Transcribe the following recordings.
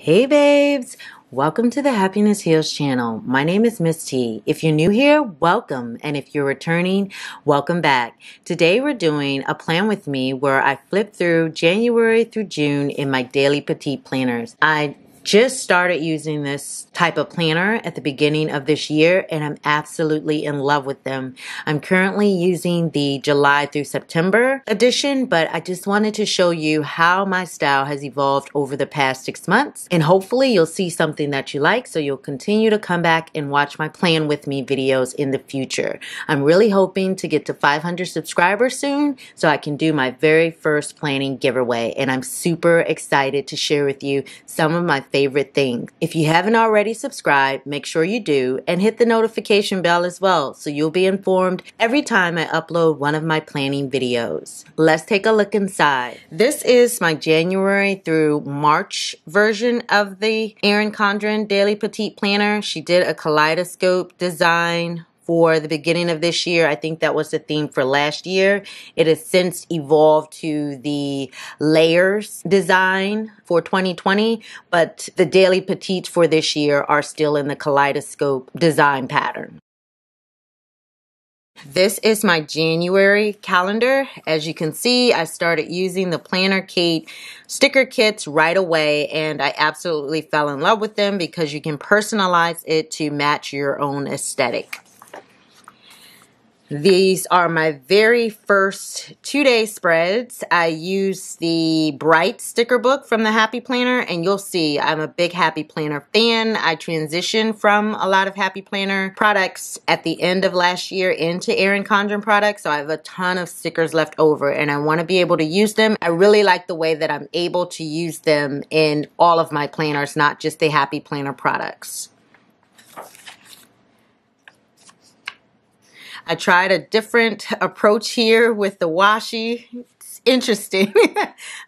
Hey babes, welcome to the Happiness Heals channel. My name is Miss T. If you're new here, welcome. And if you're returning, welcome back. Today we're doing a plan with me where I flip through January through June in my daily Petite planners. I just started using this type of planner at the beginning of this year and I'm absolutely in love with them. I'm currently using the July through September edition, but I just wanted to show you how my style has evolved over the past 6 months, and hopefully you'll see something that you like so you'll continue to come back and watch my plan with me videos in the future. I'm really hoping to get to 500 subscribers soon so I can do my very first planning giveaway, and I'm super excited to share with you some of my favorite things. If you haven't already subscribed, make sure you do and hit the notification bell as well so you'll be informed every time I upload one of my planning videos. Let's take a look inside. This is my January through March version of the Erin Condren Daily Petite Planner. She did a kaleidoscope design for the beginning of this year. I think that was the theme for last year. It has since evolved to the layers design for 2020, but the daily petites for this year are still in the kaleidoscope design pattern. This is my January calendar. As you can see, I started using the Planner Kate sticker kits right away, and I absolutely fell in love with them because you can personalize it to match your own aesthetic. These are my very first 2-day spreads. I use the Bright sticker book from the Happy Planner, and you'll see I'm a big Happy Planner fan. I transitioned from a lot of Happy Planner products at the end of last year into Erin Condren products, so I have a ton of stickers left over, and I want to be able to use them. I really like the way that I'm able to use them in all of my planners, not just the Happy Planner products. I tried a different approach here with the washi. It's interesting.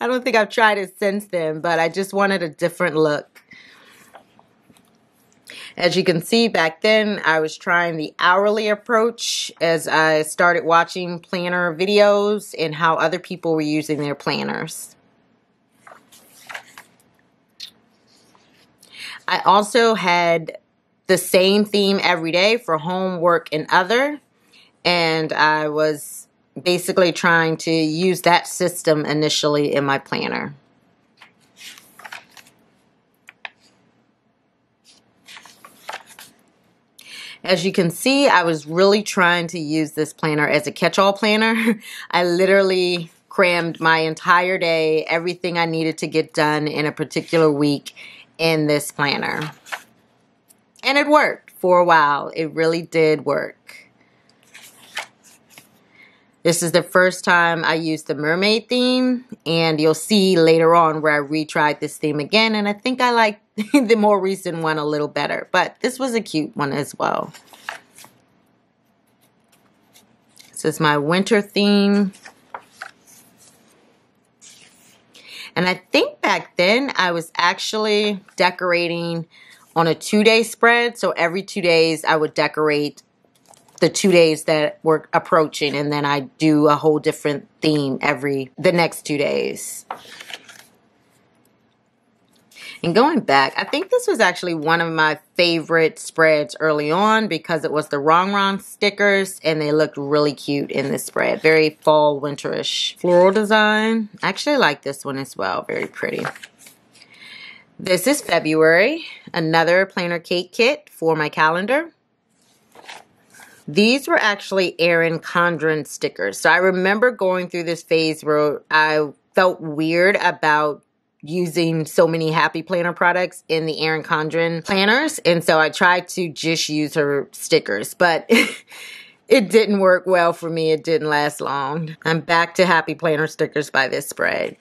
I don't think I've tried it since then, but I just wanted a different look. As you can see, back then I was trying the hourly approach as I started watching planner videos and how other people were using their planners. I also had the same theme every day for home, work, and other. And I was basically trying to use that system initially in my planner. As you can see, I was really trying to use this planner as a catch-all planner. I literally crammed my entire day, everything I needed to get done in a particular week in this planner. And it worked for a while. It really did work. This is the first time I used the mermaid theme, and you'll see later on where I retried this theme again, and I think I like the more recent one a little better, but this was a cute one as well. This is my winter theme. And I think back then I was actually decorating on a 2-day spread, so every 2 days I would decorate the 2 days that were approaching, and then I do a whole different theme the next 2 days. And going back, I think this was actually one of my favorite spreads early on because it was the Wrong stickers and they looked really cute in this spread. Very fall winterish floral design. I actually like this one as well. Very pretty. This is February, another Planner Kate kit for my calendar. These were actually Erin Condren stickers. So I remember going through this phase where I felt weird about using so many Happy Planner products in the Erin Condren planners. And so I tried to just use her stickers, but it didn't work well for me. It didn't last long. I'm back to Happy Planner stickers by this spread.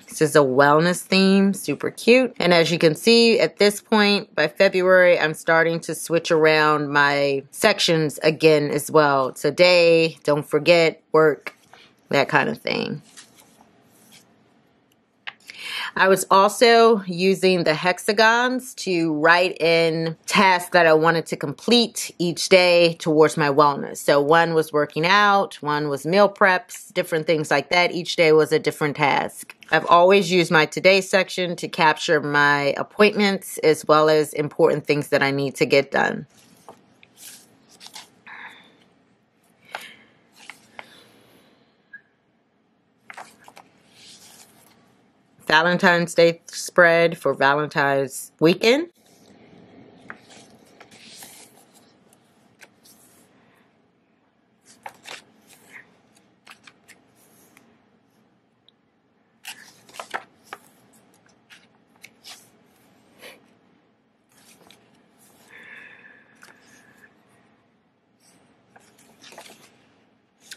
This is a wellness theme, super cute. And as you can see, at this point, by February, I'm starting to switch around my sections again as well. Today, don't forget, work, that kind of thing. I was also using the hexagons to write in tasks that I wanted to complete each day towards my wellness. So one was working out, one was meal preps, different things like that. Each day was a different task. I've always used my today section to capture my appointments as well as important things that I need to get done. Valentine's Day spread for Valentine's weekend.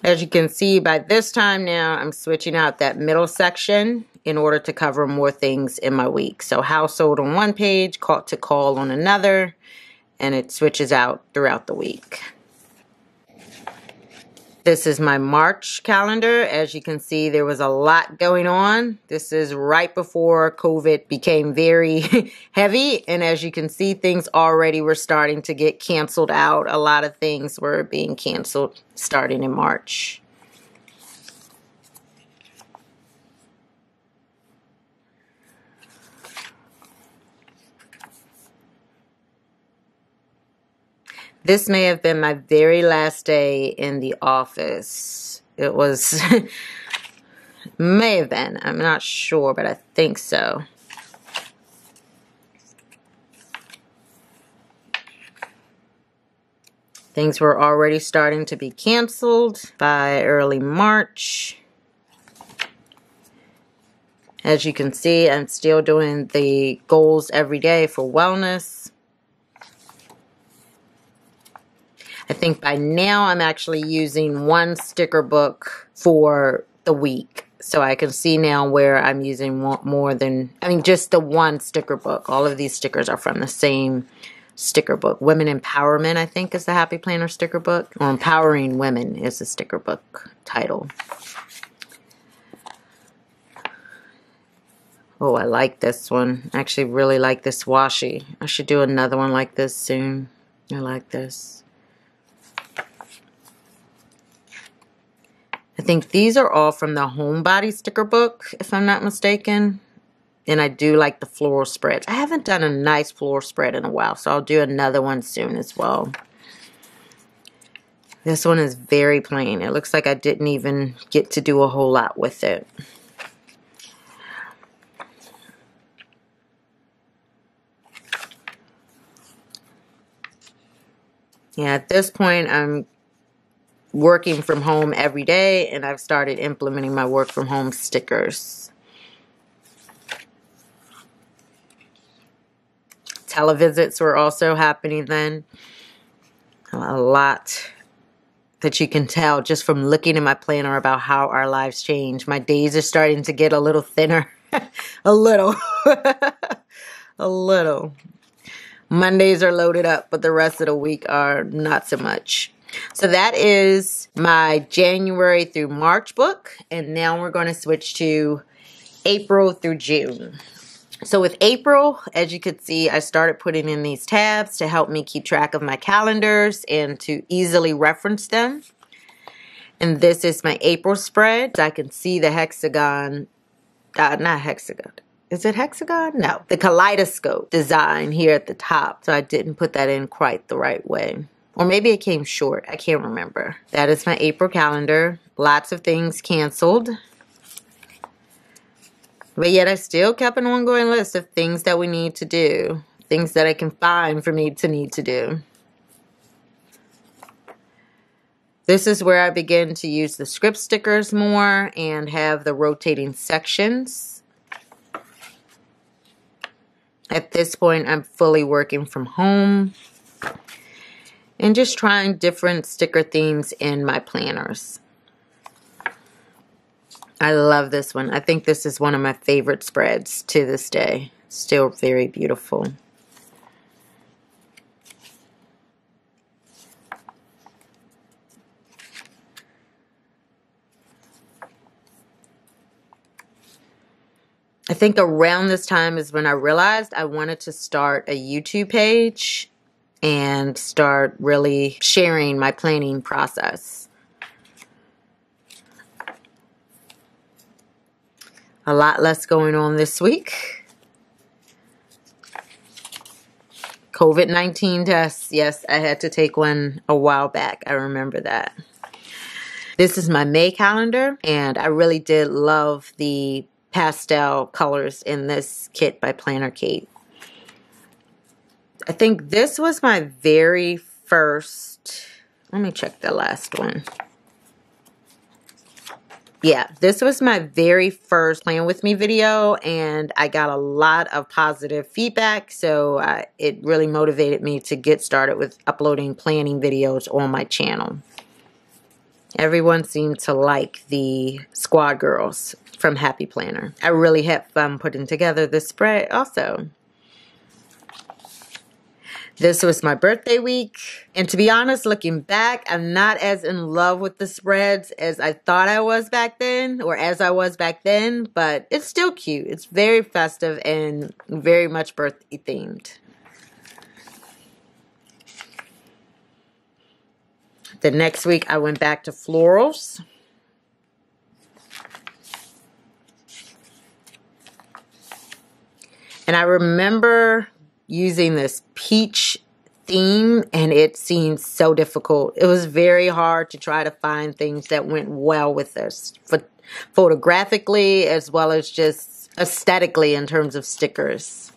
As you can see, by this time now, I'm switching out that middle section in order to cover more things in my week. So household on one page, to call on another, and it switches out throughout the week. This is my March calendar. As you can see, there was a lot going on. This is right before COVID became very heavy. And as you can see, things already were starting to get canceled out. A lot of things were being canceled starting in March. This may have been my very last day in the office. It was, may have been, I'm not sure, but I think so. Things were already starting to be canceled by early March. As you can see, I'm still doing the goals every day for wellness. I think by now I'm actually using one sticker book for the week. So I can see now where I'm using more than, just the one sticker book. All of these stickers are from the same sticker book. Women Empowerment, I think, is the Happy Planner sticker book. Or Empowering Women is the sticker book title. Oh, I like this one. I actually really like this washi. I should do another one like this soon. I like this. I think these are all from the Homebody sticker book, if I'm not mistaken. And I do like the floral spreads. I haven't done a nice floral spread in a while, so I'll do another one soon as well. This one is very plain. It looks like I didn't even get to do a whole lot with it. Yeah, at this point, I'm working from home every day, and I've started implementing my work from home stickers. Televisits were also happening then. A lot that you can tell just from looking at my planner about how our lives change. My days are starting to get a little thinner. A little. A little. Mondays are loaded up, but the rest of the week are not so much. So that is my January through March book. And now we're going to switch to April through June. So with April, as you could see, I started putting in these tabs to help me keep track of my calendars and to easily reference them. And this is my April spread. I can see the hexagon, not hexagon. Is it hexagon? No, the kaleidoscope design here at the top. So I didn't put that in quite the right way. Or maybe it came short. I can't remember. That is my April calendar. Lots of things canceled. But yet I still kept an ongoing list of things that we need to do. Things that I can find for me to need to do. This is where I begin to use the script stickers more and have the rotating sections. At this point, I'm fully working from home. And just trying different sticker themes in my planners. I love this one. I think this is one of my favorite spreads to this day. Still very beautiful. I think around this time is when I realized I wanted to start a YouTube page and start really sharing my planning process. A lot less going on this week. COVID-19 tests. Yes, I had to take one a while back. I remember that. This is my May calendar, and I really did love the pastel colors in this kit by Planner Kate. I think this was my very first, let me check the last one. Yeah, this was my very first Plan With Me video, and I got a lot of positive feedback, so it really motivated me to get started with uploading planning videos on my channel. Everyone seemed to like the Squad Girls from Happy Planner. I really had fun putting together this spread also. This was my birthday week, and to be honest, looking back, I'm not as in love with the spreads as I thought I was back then, or as I was back then, but it's still cute. It's very festive and very much birthday themed. The next week, I went back to florals. And I remember using this peach theme, and it seemed so difficult. It was very hard to try to find things that went well with this, photographically as well as just aesthetically in terms of stickers.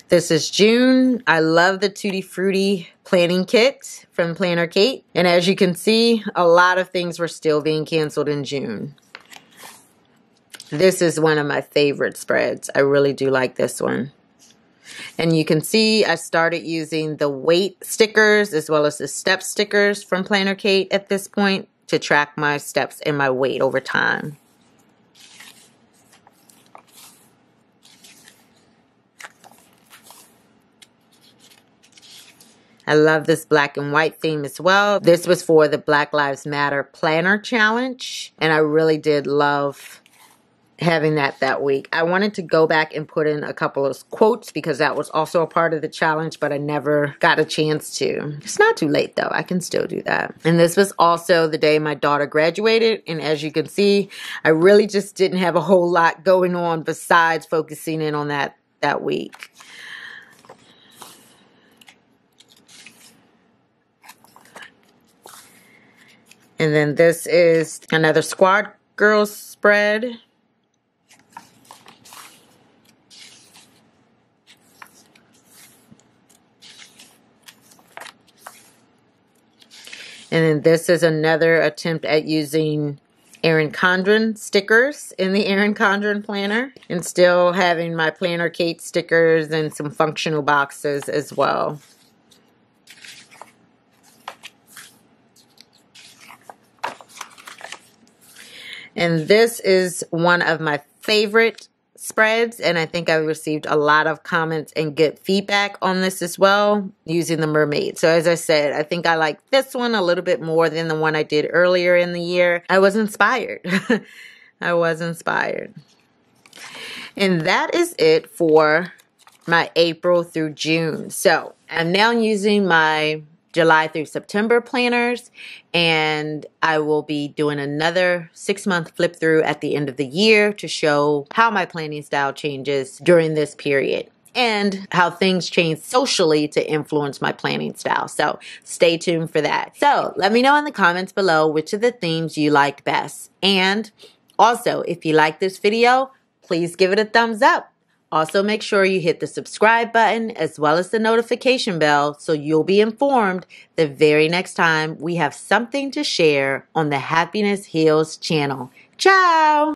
This is June. I love the Tutti Frutti planning kit from Planner Kate. And as you can see, a lot of things were still being canceled in June. This is one of my favorite spreads. I really do like this one. And you can see I started using the weight stickers as well as the step stickers from Planner Kate at this point to track my steps and my weight over time. I love this black and white theme as well. This was for the Black Lives Matter Planner Challenge, and I really did love having that week. I wanted to go back and put in a couple of quotes because that was also a part of the challenge, but I never got a chance to. It's not too late though. I can still do that. And this was also the day my daughter graduated, and as you can see, I really just didn't have a whole lot going on besides focusing in on that week. And then this is another Squad Girls spread. And then this is another attempt at using Erin Condren stickers in the Erin Condren planner, and still having my Planner Kate stickers and some functional boxes as well. And this is one of my favorite spreads, and I think I received a lot of comments and good feedback on this as well, using the mermaid. So as I said, I think I like this one a little bit more than the one I did earlier in the year. I was inspired. I was inspired. And that is it for my April through June. So I'm now using my July through September planners, and I will be doing another 6-month flip through at the end of the year to show how my planning style changes during this period and how things change socially to influence my planning style. So stay tuned for that. So let me know in the comments below which of the themes you liked best. And also, if you like this video, please give it a thumbs up. Also, make sure you hit the subscribe button as well as the notification bell so you'll be informed the very next time we have something to share on the Happiness Heals channel. Ciao!